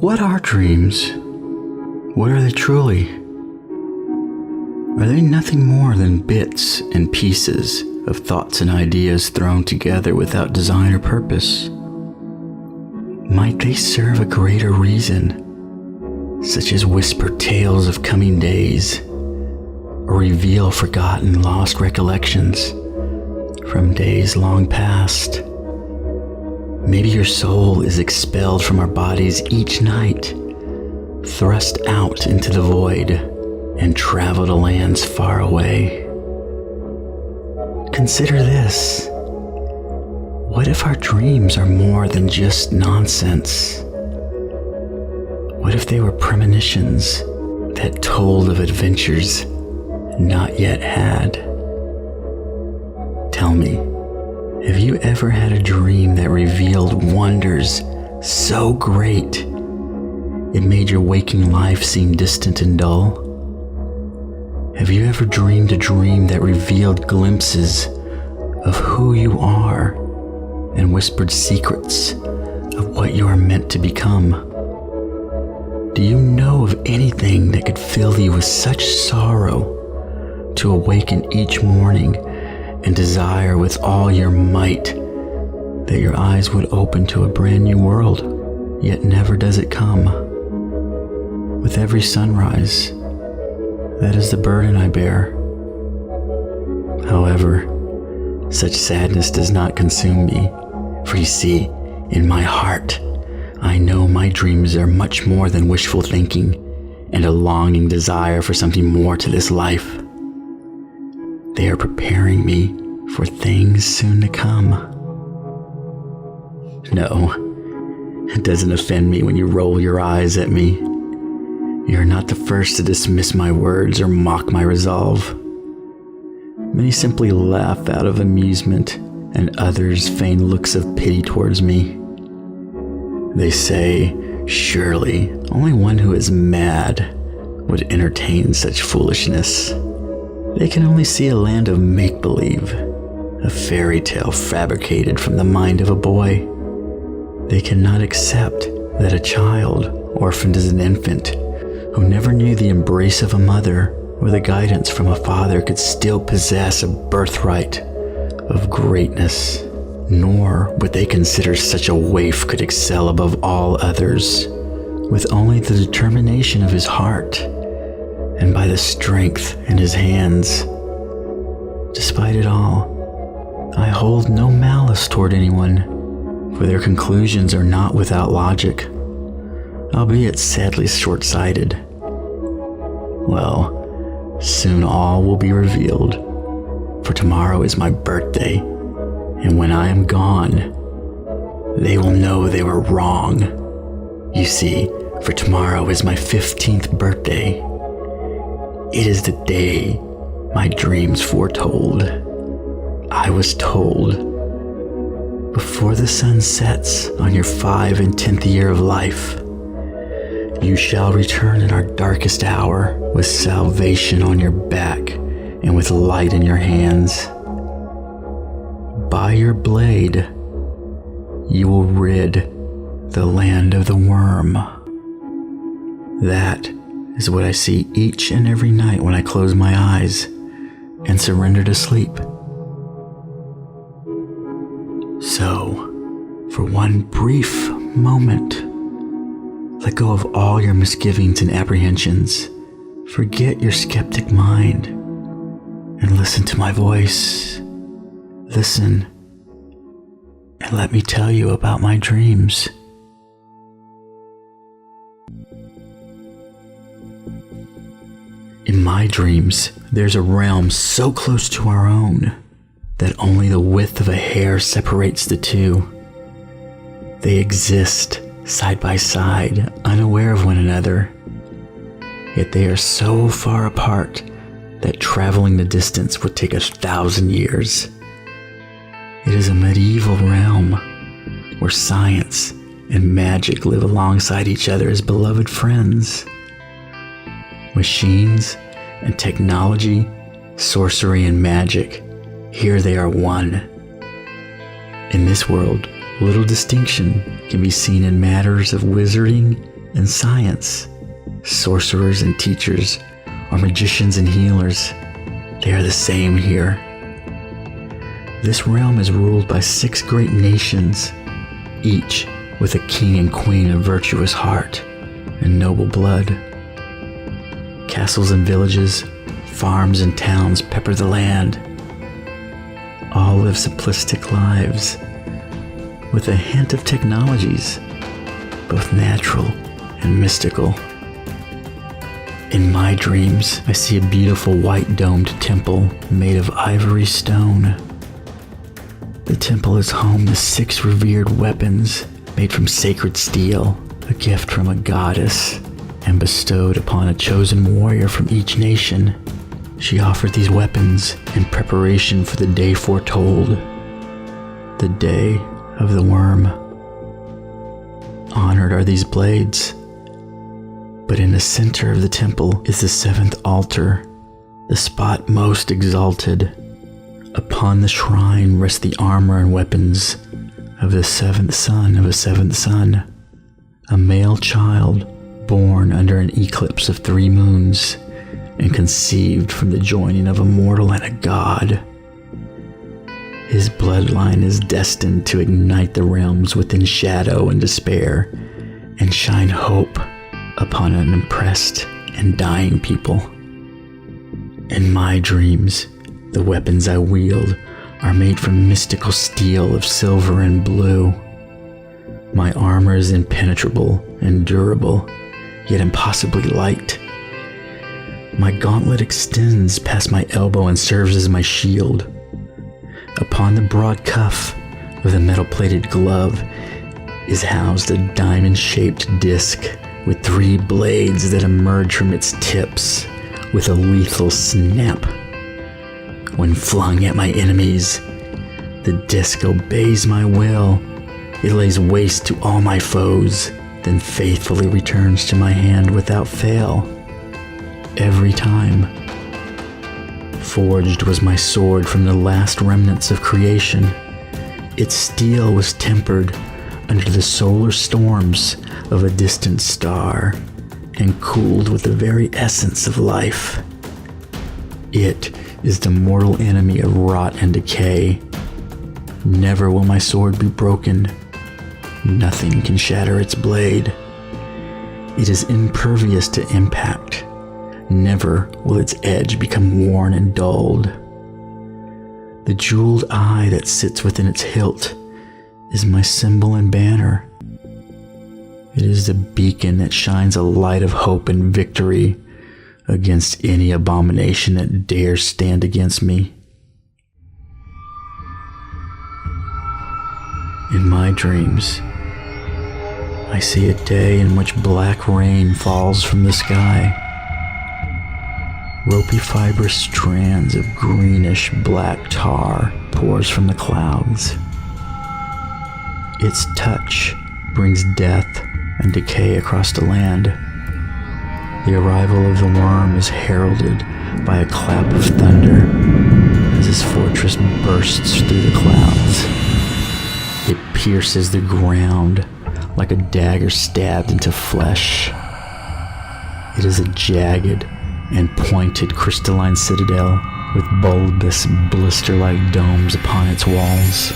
What are dreams? What are they truly? Are they nothing more than bits and pieces of thoughts and ideas thrown together without design or purpose? Might they serve a greater reason, such as whisper tales of coming days, or reveal forgotten lost recollections from days long past? Maybe your soul is expelled from our bodies each night, thrust out into the void, and travel to lands far away. Consider this. What if our dreams are more than just nonsense? What if they were premonitions that told of adventures not yet had? Tell me, have you ever had a dream that revealed wonders so great it made your waking life seem distant and dull? Have you ever dreamed a dream that revealed glimpses of who you are and whispered secrets of what you are meant to become? Do you know of anything that could fill you with such sorrow to awaken each morning and desire with all your might that your eyes would open to a brand new world, yet never does it come? With every sunrise, that is the burden I bear. However, such sadness does not consume me, for you see, in my heart, I know my dreams are much more than wishful thinking and a longing desire for something more to this life. They are preparing me for things soon to come. No, it doesn't offend me when you roll your eyes at me. You're not the first to dismiss my words or mock my resolve. Many simply laugh out of amusement, and others feign looks of pity towards me. They say, surely only one who is mad would entertain such foolishness. They can only see a land of make-believe, a fairy tale fabricated from the mind of a boy. They cannot accept that a child, orphaned as an infant, who never knew the embrace of a mother or the guidance from a father, could still possess a birthright of greatness. Nor would they consider such a waif could excel above all others, with only the determination of his heart and by the strength in his hands. Despite it all, I hold no malice toward anyone, for their conclusions are not without logic, albeit sadly short-sighted. Well, soon all will be revealed, for tomorrow is my birthday, and when I am gone, they will know they were wrong. You see, for tomorrow is my 15th birthday. It is the day my dreams foretold. I was told, before the sun sets on your 5 and 10th year of life, you shall return in our darkest hour with salvation on your back and with light in your hands. By your blade, you will rid the land of the worm. That is what I see each and every night when I close my eyes and surrender to sleep. So, for one brief moment, let go of all your misgivings and apprehensions. Forget your skeptic mind and listen to my voice. Listen, and let me tell you about my dreams. In my dreams, there's a realm so close to our own that only the width of a hair separates the two. They exist side by side, unaware of one another, yet they are so far apart that traveling the distance would take 1,000 years. It is a medieval realm where science and magic live alongside each other as beloved friends. Machines and technology, sorcery and magic, here they are one. In this world, little distinction can be seen in matters of wizarding and science, sorcerers and teachers, or magicians and healers. They are the same here. This realm is ruled by 6 great nations, each with a king and queen of virtuous heart and noble blood. Castles and villages, farms and towns pepper the land. All live simplistic lives with a hint of technologies, both natural and mystical. In my dreams, I see a beautiful white-domed temple made of ivory stone. The temple is home to 6 revered weapons made from sacred steel, a gift from a goddess, and bestowed upon a chosen warrior from each nation. She offered these weapons in preparation for the day foretold, the day of the worm. Honored are these blades, but in the center of the temple is the 7th altar, the spot most exalted. Upon the shrine rest the armor and weapons of the 7th son of a 7th son, a male child born under an eclipse of 3 moons and conceived from the joining of a mortal and a god. His bloodline is destined to ignite the realms within shadow and despair and shine hope upon an oppressed and dying people. In my dreams, the weapons I wield are made from mystical steel of silver and blue. My armor is impenetrable and durable, yet impossibly light. My gauntlet extends past my elbow and serves as my shield. Upon the broad cuff of the metal-plated glove is housed a diamond-shaped disc with 3 blades that emerge from its tips with a lethal snap. When flung at my enemies, the disc obeys my will. It lays waste to all my foes, then faithfully returns to my hand without fail. Every time. Forged was my sword from the last remnants of creation. Its steel was tempered under the solar storms of a distant star and cooled with the very essence of life. It is the mortal enemy of rot and decay. Never will my sword be broken. Nothing can shatter its blade. It is impervious to impact. Never will its edge become worn and dulled. The jeweled eye that sits within its hilt is my symbol and banner. It is the beacon that shines a light of hope and victory against any abomination that dares stand against me. In my dreams, I see a day in which black rain falls from the sky. Ropey fibrous strands of greenish black tar pours from the clouds. Its touch brings death and decay across the land. The arrival of the worm is heralded by a clap of thunder as his fortress bursts through the clouds. It pierces the ground like a dagger stabbed into flesh. It is a jagged and pointed crystalline citadel with bulbous, blister-like domes upon its walls.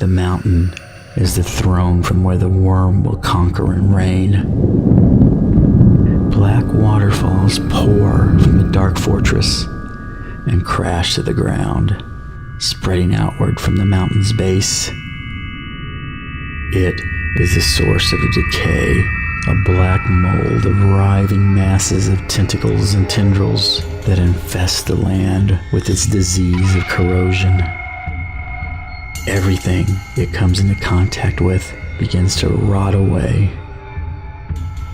The mountain is the throne from where the worm will conquer and reign. Black waterfalls pour from the dark fortress and crash to the ground, spreading outward from the mountain's base. It is the source of the decay, a black mold of writhing masses of tentacles and tendrils that infest the land with its disease of corrosion. Everything it comes into contact with begins to rot away,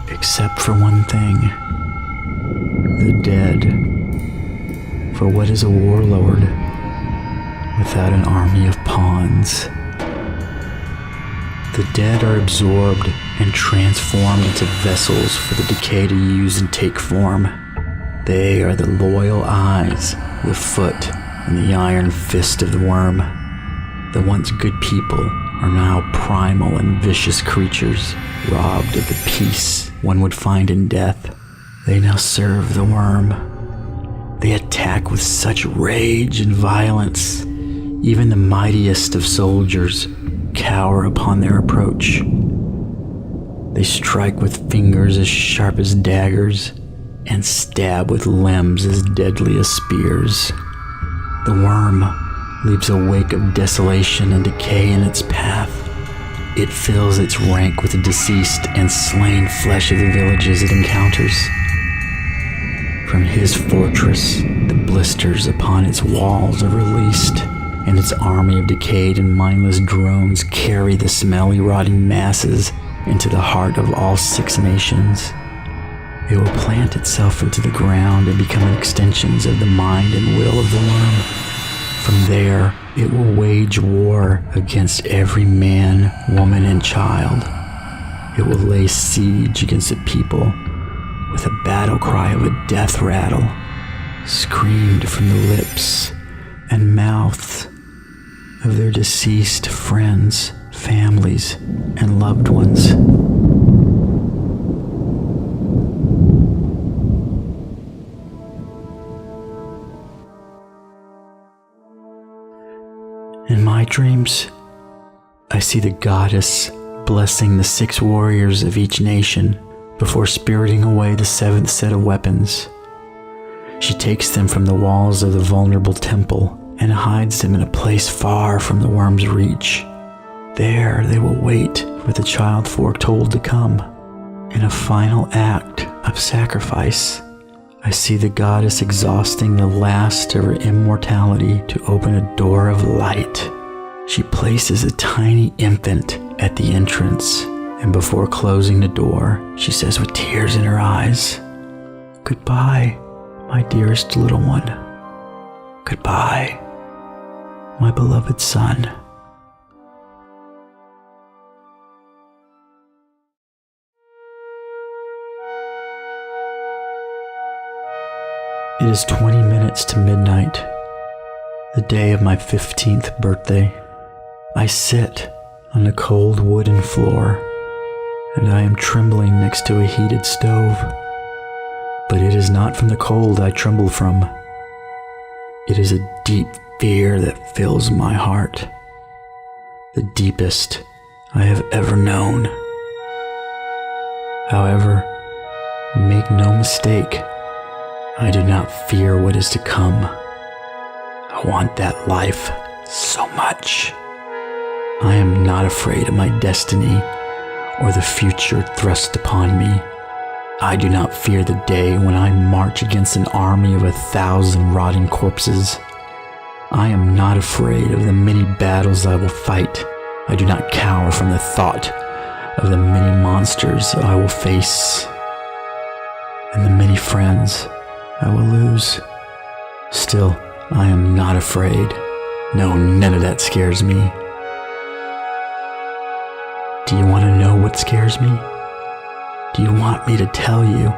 except for one thing: the dead. For what is a warlord without an army of pawns? The dead are absorbed and transformed into vessels for the decay to use and take form. They are the loyal eyes, the foot, and the iron fist of the worm. The once good people are now primal and vicious creatures, robbed of the peace one would find in death. They now serve the worm. They attack with such rage and violence. Even the mightiest of soldiers cower upon their approach. They strike with fingers as sharp as daggers and stab with limbs as deadly as spears. The worm leaves a wake of desolation and decay in its path. It fills its rank with the deceased and slain flesh of the villages it encounters. From his fortress, the blisters upon its walls are released, and its army of decayed and mindless drones carry the smelly, rotting masses into the heart of all 6 nations. It will plant itself into the ground and become extensions of the mind and will of the worm. From there, it will wage war against every man, woman, and child. It will lay siege against the people with a battle cry of a death rattle, screamed from the lips and mouths of their deceased friends, families, and loved ones. In my dreams, I see the goddess blessing the 6 warriors of each nation before spiriting away the 7th set of weapons. She takes them from the walls of the vulnerable temple and hides them in a place far from the worm's reach. There they will wait for the child foretold to come. In a final act of sacrifice, I see the goddess exhausting the last of her immortality to open a door of light. She places a tiny infant at the entrance, and before closing the door, she says with tears in her eyes, "Goodbye, my dearest little one. Goodbye, my beloved son." It is 20 minutes to midnight, the day of my 15th birthday. I sit on the cold wooden floor, and I am trembling next to a heated stove. But it is not from the cold I tremble from. It is a deep fear that fills my heart, the deepest I have ever known. However, make no mistake, I do not fear what is to come. I want that life so much. I am not afraid of my destiny or the future thrust upon me. I do not fear the day when I march against an army of 1,000 rotting corpses. I am not afraid of the many battles I will fight. I do not cower from the thought of the many monsters I will face and the many friends I will lose. Still, I am not afraid. No, none of that scares me. Do you want to know what scares me? Do you want me to tell you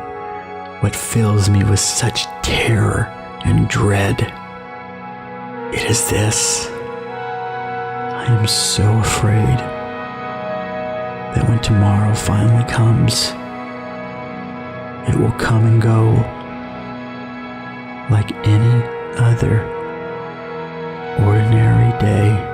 what fills me with such terror and dread? It is this. I am so afraid that when tomorrow finally comes, it will come and go like any other ordinary day.